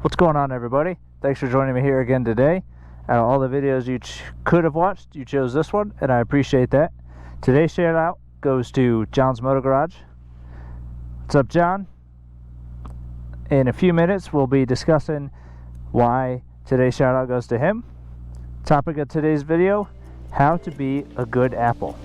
What's going on, everybody? Thanks for joining me here again today. Out of all the videos you could have watched, you chose this one, and I appreciate that. Today's shout out goes to John's Moto Garage. What's up, John? In a few minutes, we'll be discussing why today's shout out goes to him. Topic of today's video, how to be a good Apple.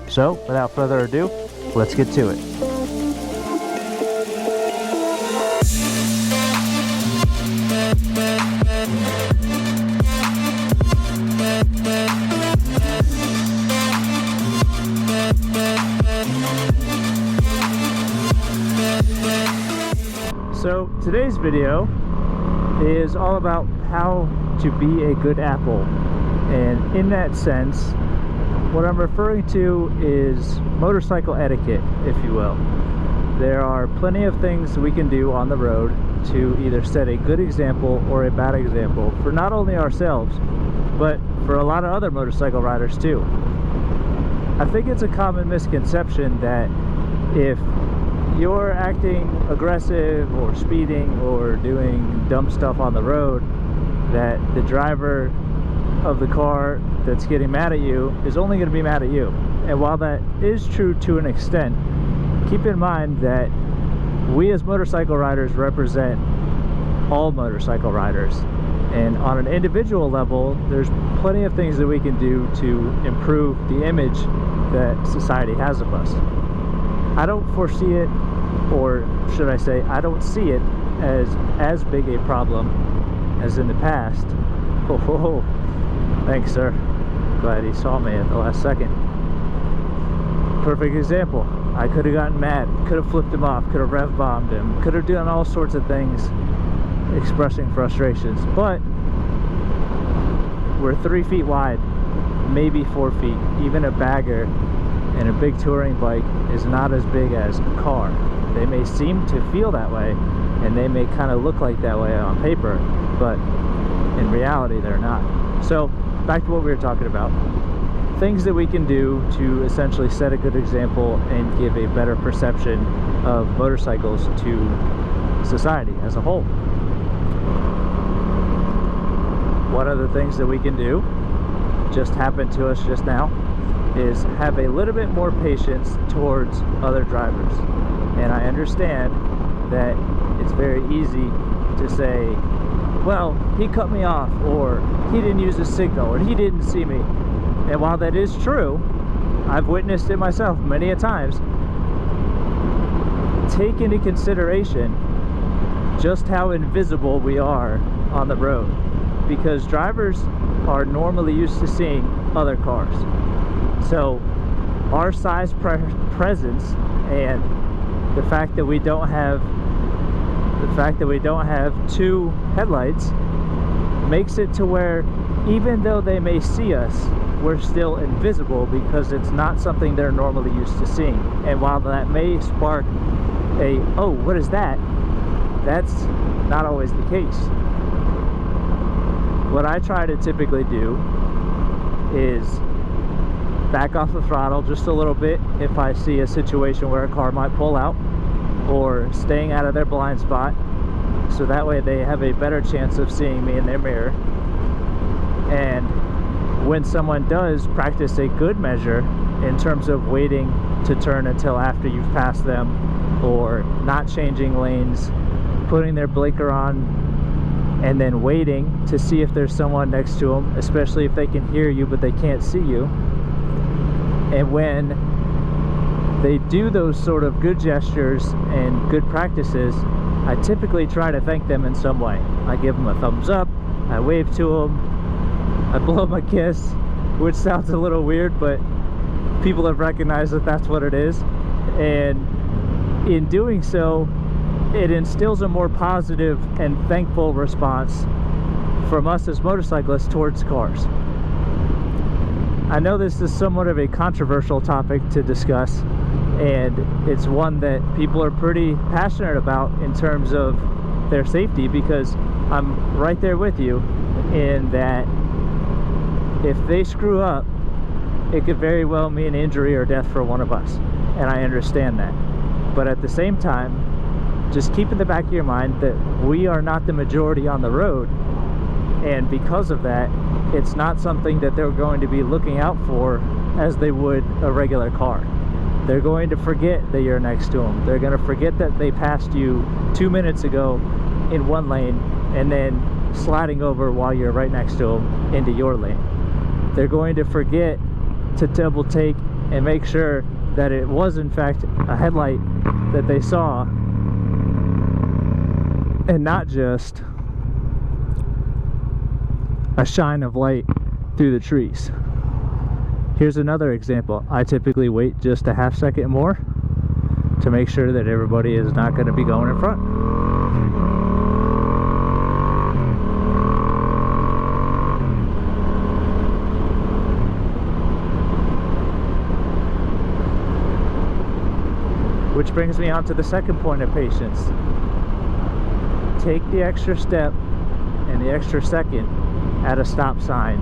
So, without further ado, let's get to it. So today's video is all about how to be a good Apple, and in that sense what I'm referring to is motorcycle etiquette, if you will. There are plenty of things we can do on the road to either set a good example or a bad example for not only ourselves but for a lot of other motorcycle riders too. I think it's a common misconception that if you're acting aggressive or speeding or doing dumb stuff on the road, that the driver of the car that's getting mad at you is only going to be mad at you. And while that is true to an extent, keep in mind that we as motorcycle riders represent all motorcycle riders, and on an individual level there's plenty of things that we can do to improve the image that society has of us. I don't foresee it, or should I say, I don't see it as big a problem as in the past. Oh, thanks, sir. Glad he saw me at the last second. Perfect example. I could have gotten mad, could have flipped him off, could have rev bombed him, could have done all sorts of things expressing frustrations, but we're 3 feet wide, maybe 4 feet. Even a bagger and a big touring bike is not as big as a car. They may seem to feel that way, and they may kind of look like that way on paper, but in reality they're not. So back to what we were talking about, things that we can do to essentially set a good example and give a better perception of motorcycles to society as a whole. One of the things that we can do, just happened to us just now, is have a little bit more patience towards other drivers. And I understand that it's very easy to say, well, he cut me off, or he didn't use a signal, or he didn't see me. And while that is true, I've witnessed it myself many a times, take into consideration just how invisible we are on the road, because drivers are normally used to seeing other cars. So our size presence and the fact that we don't have two headlights makes it to where even though they may see us, we're still invisible because it's not something they're normally used to seeing. And while that may spark a, oh, what is that? That's not always the case. What I try to typically do is back off the throttle just a little bit if I see a situation where a car might pull out, or staying out of their blind spot, so that way they have a better chance of seeing me in their mirror. And when someone does practice a good measure in terms of waiting to turn until after you've passed them, or not changing lanes, putting their blinker on, and then waiting to see if there's someone next to them, especially if they can hear you but they can't see you. And when they do those sort of good gestures and good practices, I typically try to thank them in some way. I give them a thumbs up, I wave to them, I blow them a kiss, which sounds a little weird, but people have recognized that that's what it is. And in doing so, it instills a more positive and thankful response from us as motorcyclists towards cars. I know this is somewhat of a controversial topic to discuss, and it's one that people are pretty passionate about in terms of their safety, because I'm right there with you in that if they screw up, it could very well mean injury or death for one of us, and I understand that. But at the same time, just keep in the back of your mind that we are not the majority on the road, and because of that, it's not something that they're going to be looking out for as they would a regular car. They're going to forget that you're next to them. They're going to forget that they passed you 2 minutes ago in one lane and then sliding over while you're right next to them into your lane. They're going to forget to double take and make sure that it was in fact a headlight that they saw and not just a shine of light through the trees. Here's another example. I typically wait just a half second more to make sure that everybody is not going to be going in front. Which brings me on to the second point of patience. Take the extra step and the extra second at a stop sign,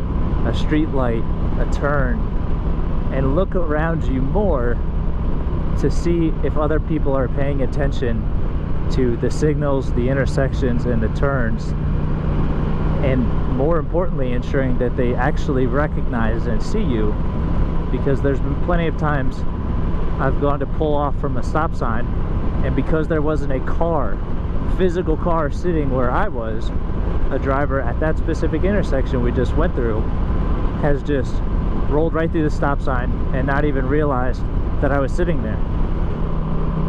a street light, a turn, and look around you more to see if other people are paying attention to the signals, the intersections, and the turns, and more importantly, ensuring that they actually recognize and see you, because there's been plenty of times I've gone to pull off from a stop sign, and because there wasn't a car, physical car sitting where I was, a driver at that specific intersection we just went through has just rolled right through the stop sign and not even realized that I was sitting there.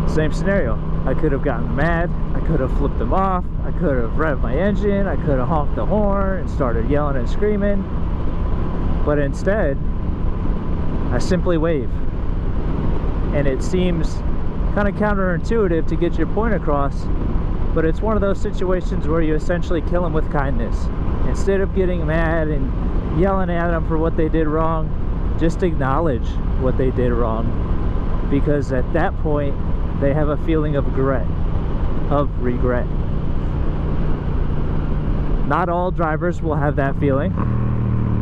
Same scenario. I could have gotten mad, I could have flipped them off, I could have revved my engine, I could have honked the horn and started yelling and screaming, but instead I simply wave. And it seems kind of counterintuitive to get your point across, but it's one of those situations where you essentially kill them with kindness. Instead of getting mad and yelling at them for what they did wrong, just acknowledge what they did wrong, because at that point they have a feeling of regret. Not all drivers will have that feeling.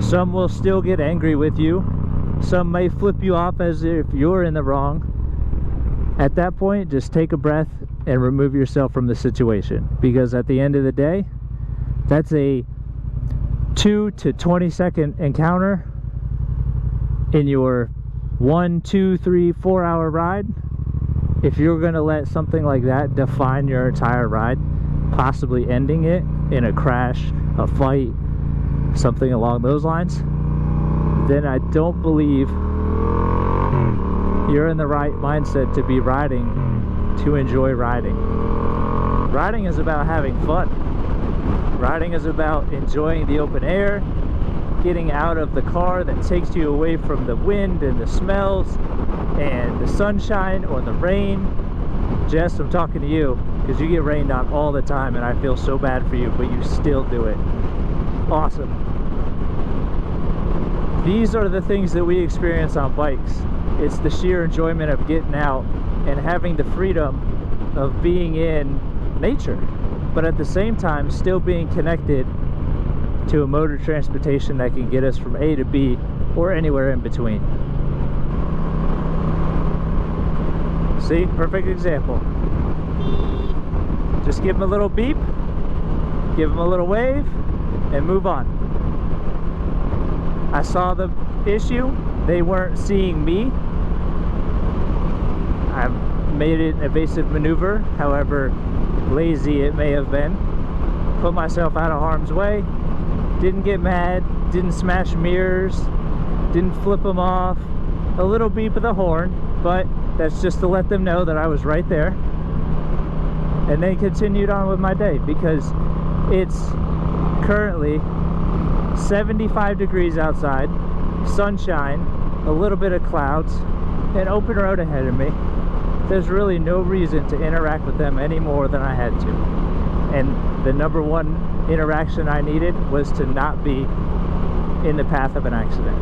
Some will still get angry with you. Some may flip you off as if you're in the wrong. At that point, just take a breath and remove yourself from the situation, because at the end of the day, that's a 2 to 20 second encounter in your 1, 2, 3, 4 hour ride. If you're going to let something like that define your entire ride, possibly ending it in a crash, a fight, something along those lines, then I don't believe you're in the right mindset to be riding to enjoy riding. Riding is about having fun. Riding is about enjoying the open air, getting out of the car that takes you away from the wind and the smells and the sunshine or the rain. Jess, I'm talking to you because you get rained on all the time and I feel so bad for you, but you still do it. Awesome. These are the things that we experience on bikes. It's the sheer enjoyment of getting out and having the freedom of being in nature, but at the same time still being connected to a mode of transportation that can get us from A to B or anywhere in between. See, perfect example. Just give them a little beep, give them a little wave, and move on. I saw the issue, they weren't seeing me. I made it an evasive maneuver, however lazy it may have been. Put myself out of harm's way, didn't get mad, didn't smash mirrors, didn't flip them off. A little beep of the horn, but that's just to let them know that I was right there. And then continued on with my day, because it's currently 75 degrees outside, sunshine, a little bit of clouds, an open road ahead of me. There's really no reason to interact with them any more than I had to. And the number one interaction I needed was to not be in the path of an accident.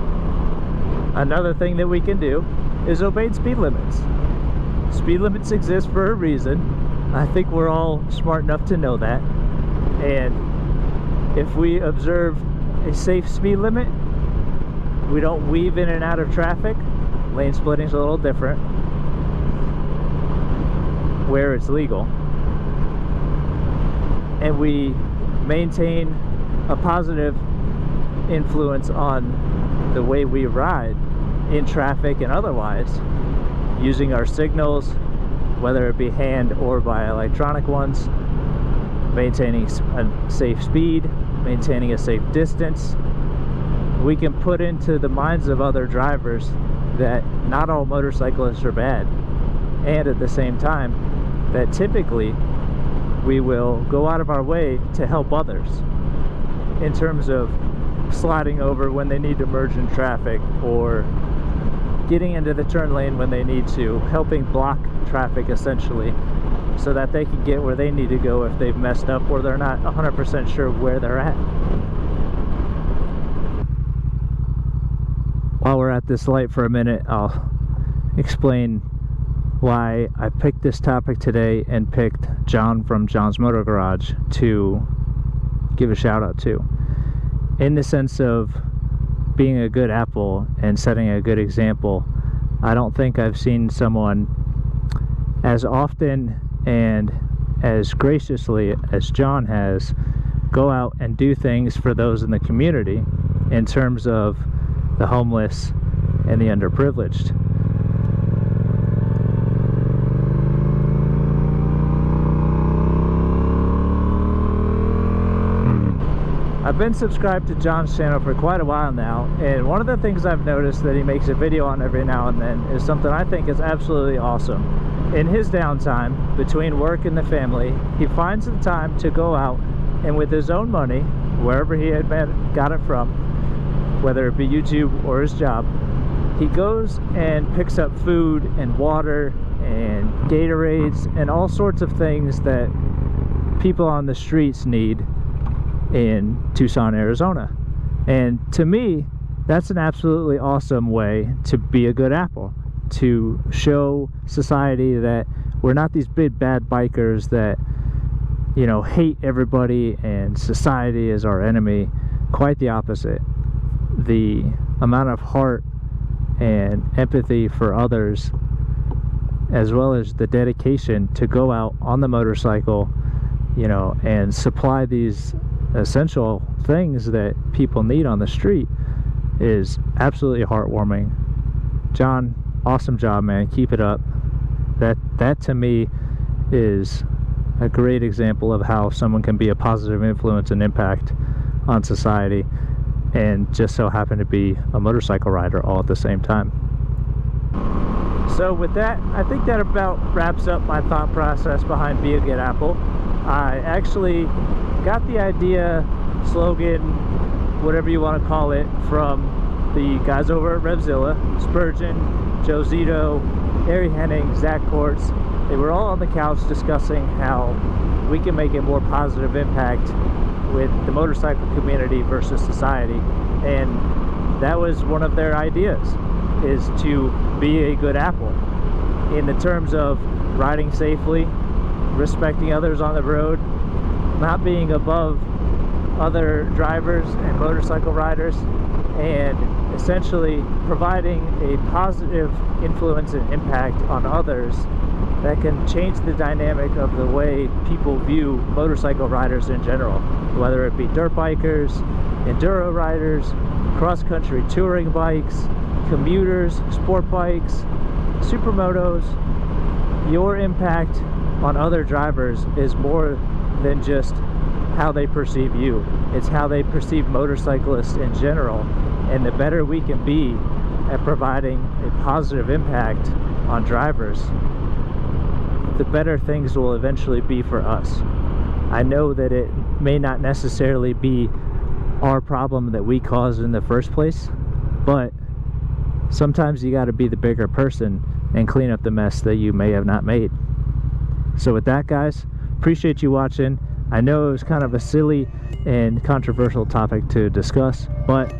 Another thing that we can do is obey speed limits. Speed limits exist for a reason. I think we're all smart enough to know that. And if we observe a safe speed limit, we don't weave in and out of traffic. Lane splitting is a little different where it's legal. and we maintain a positive influence on the way we ride in traffic and otherwise, using our signals, whether it be hand or by electronic ones, maintaining a safe speed, maintaining a safe distance. We can put into the minds of other drivers that not all motorcyclists are bad, and at the same time that typically we will go out of our way to help others in terms of sliding over when they need to merge in traffic, or getting into the turn lane when they need to, helping block traffic essentially, so that they can get where they need to go if they've messed up or they're not 100% sure where they're at. While we're at this light for a minute, I'll explain why I picked this topic today and picked John from John's Motor Garage to give a shout out to, in the sense of being a good apple and setting a good example. I don't think I've seen someone as often and as graciously as John has go out and do things for those in the community in terms of the homeless and the underprivileged. I've been subscribed to John's channel for quite a while now, and one of the things I've noticed that he makes a video on every now and then is something I think is absolutely awesome. In his downtime between work and the family, he finds the time to go out and with his own money, wherever he had got it from, whether it be YouTube or his job, he goes and picks up food and water and Gatorades and all sorts of things that people on the streets need in Tucson, Arizona. And to me, that's an absolutely awesome way to be a good apple, to show society that we're not these big bad bikers that, you know, hate everybody and society is our enemy. Quite the opposite. The amount of heart and empathy for others, as well as the dedication to go out on the motorcycle, you know, and supply these essential things that people need on the street, is absolutely heartwarming. John, awesome job, man. Keep it up. That to me is a great example of how someone can be a positive influence and impact on society, and just so happen to be a motorcycle rider all at the same time. So with that, I think that about wraps up my thought process behind Be a Good Apple. I actually got the idea, slogan, whatever you want to call it, from the guys over at RYYZN, Spurgeon, Joe Zito, Harry Henning, Zach Kortz. They were all on the couch discussing how we can make a more positive impact with the motorcycle community versus society, and that was one of their ideas, is to be a good apple in the terms of riding safely, respecting others on the road, not being above other drivers and motorcycle riders, and essentially providing a positive influence and impact on others that can change the dynamic of the way people view motorcycle riders in general, whether it be dirt bikers, enduro riders, cross-country touring bikes, commuters, sport bikes, supermotos. Your impact on other drivers is more than just how they perceive you. It's how they perceive motorcyclists in general, and the better we can be at providing a positive impact on drivers, the better things will eventually be for us. I know that it may not necessarily be our problem that we caused in the first place, but sometimes you got to be the bigger person and clean up the mess that you may have not made. So with that, guys, appreciate you watching. I know it was kind of a silly and controversial topic to discuss, but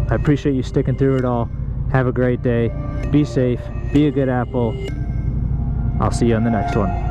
I appreciate you sticking through it all. Have a great day. Be safe. Be a good apple. I'll see you on the next one.